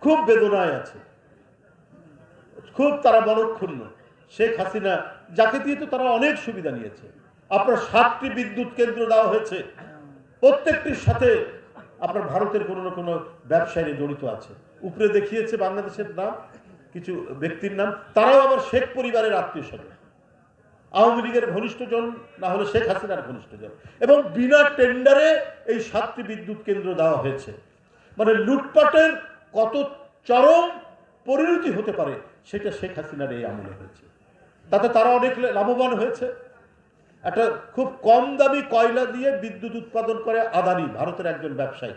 খুব বেদনায় আছে, খুব তারা মনক্ষুণ্ণ। শেখ হাসিনা যাকে দিয়ে তো তারা অনেক সুবিধা নিয়েছে। আপনার 7টি বিদ্যুৎ কেন্দ্র দেওয়া হয়েছে, প্রত্যেকটির সাথে আপনার ভারতের কোনো না কোনো ব্যবসায়ী জড়িত আছে। উপরে দেখিয়েছে বাংলাদেশের নাম, কিছু ব্যক্তির নাম, তারাও আবার শেখ পরিবারের আত্মীয় স্বজন, আওয়ামী লীগের ঘনিষ্ঠজন, না হলে শেখ হাসিনার ঘনিষ্ঠজন। এবং বিনা টেন্ডারে এই 7টি বিদ্যুৎ কেন্দ্র দেওয়া হয়েছে। মানে লুটপাটের কত চরম পরিণতি হতে পারে সেটা শেখ হাসিনার এই আমলে হয়েছে। তাতে তারা অনেক লাভবান হয়েছে। একটা খুব কম দামি কয়লা দিয়ে বিদ্যুৎ উৎপাদন করে আদানি, ভারতের একজন ব্যবসায়ী।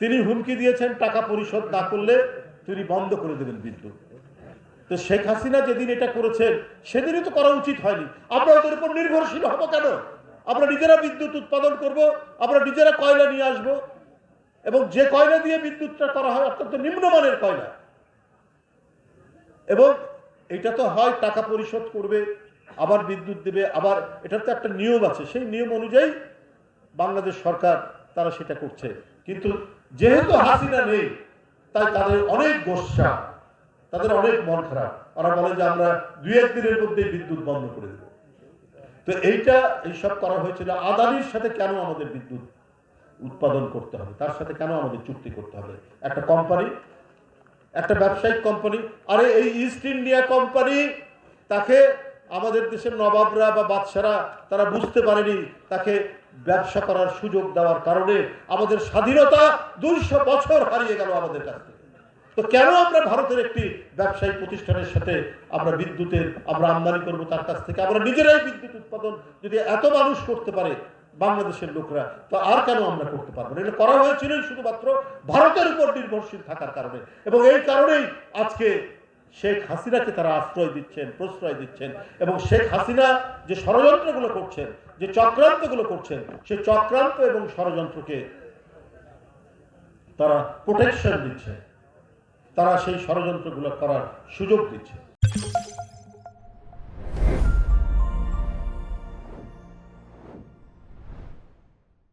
তিনি হুমকি দিয়েছেন টাকা পরিশোধ না করলে তিনি বন্ধ করে দেবেন বিদ্যুৎ। তো শেখ হাসিনা যেদিন এটা করেছেন সেদিনই তো করা উচিত হয়নি। আমরা ওদের উপর নির্ভরশীল হব কেন? আমরা নিজেরা বিদ্যুৎ উৎপাদন করব, আমরা নিজেরা কয়লা নিয়ে আসব, এবং যে কয়লা দিয়ে বিদ্যুৎটা করা হয় অত্যন্ত নিম্নমানের কয়লা। এবং এটা তো হয় টাকা পরিশোধ করবে, আবার বিদ্যুৎ দেবে, আবার এটার তো একটা নিয়ম আছে, সেই নিয়ম অনুযায়ী বাংলাদেশ সরকার তারা সেটা করছে। কিন্তু যেহেতু হাসিনা নেই তাই তাদের অনেক গোস্বা, তাদের অনেক মন খারাপ। ওরা বলে যে আমরা 2-1 দিনের মধ্যে বিদ্যুৎ বন্ধ করে দেব। তো এইসব করা হয়েছিল। আদানির সাথে কেন আমাদের বিদ্যুৎ উৎপাদন করতে হবে, তার সাথে কেন আমাদের চুক্তি করতে হবে? একটা কোম্পানি, একটা ব্যবসায়িক কোম্পানি, আরে এই ইস্ট ইন্ডিয়া কোম্পানি, তাকে আমাদের দেশের নবাবরা বা বাদশারা তারা বুঝতে পারেনি, তাকে ব্যবসা করার সুযোগ দেওয়ার কারণে আমাদের স্বাধীনতা 200 বছর হারিয়ে গেল আমাদের কাছ থেকে। তো কেন আমরা ভারতের একটি ব্যবসায়ী প্রতিষ্ঠানের সাথে আমরা আমরা আমদানি করবো তার কাছ থেকে? আমরা নিজেরাই বিদ্যুৎ উৎপাদন যদি এত মানুষ করতে পারে বাংলাদেশের লোকরা, তো আর কেন আমরা করতে পারবো না? এটা করা হয়েছিল শুধুমাত্র ভারতের উপর নির্ভরশীল থাকার কারণে। এবং এই কারণেই আজকে শেখ হাসিনাকে তারা আশ্রয় দিচ্ছেন, প্রশ্রয় দিচ্ছেন। এবং শেখ হাসিনা যে ষড়যন্ত্রগুলো করছেন, যে চক্রান্তগুলো করছেন, সেই চক্রান্ত এবং ষড়যন্ত্রকে তারা প্রোটেকশন দিচ্ছে, তারা সেই ষড়যন্ত্রগুলো করার সুযোগ দিচ্ছে।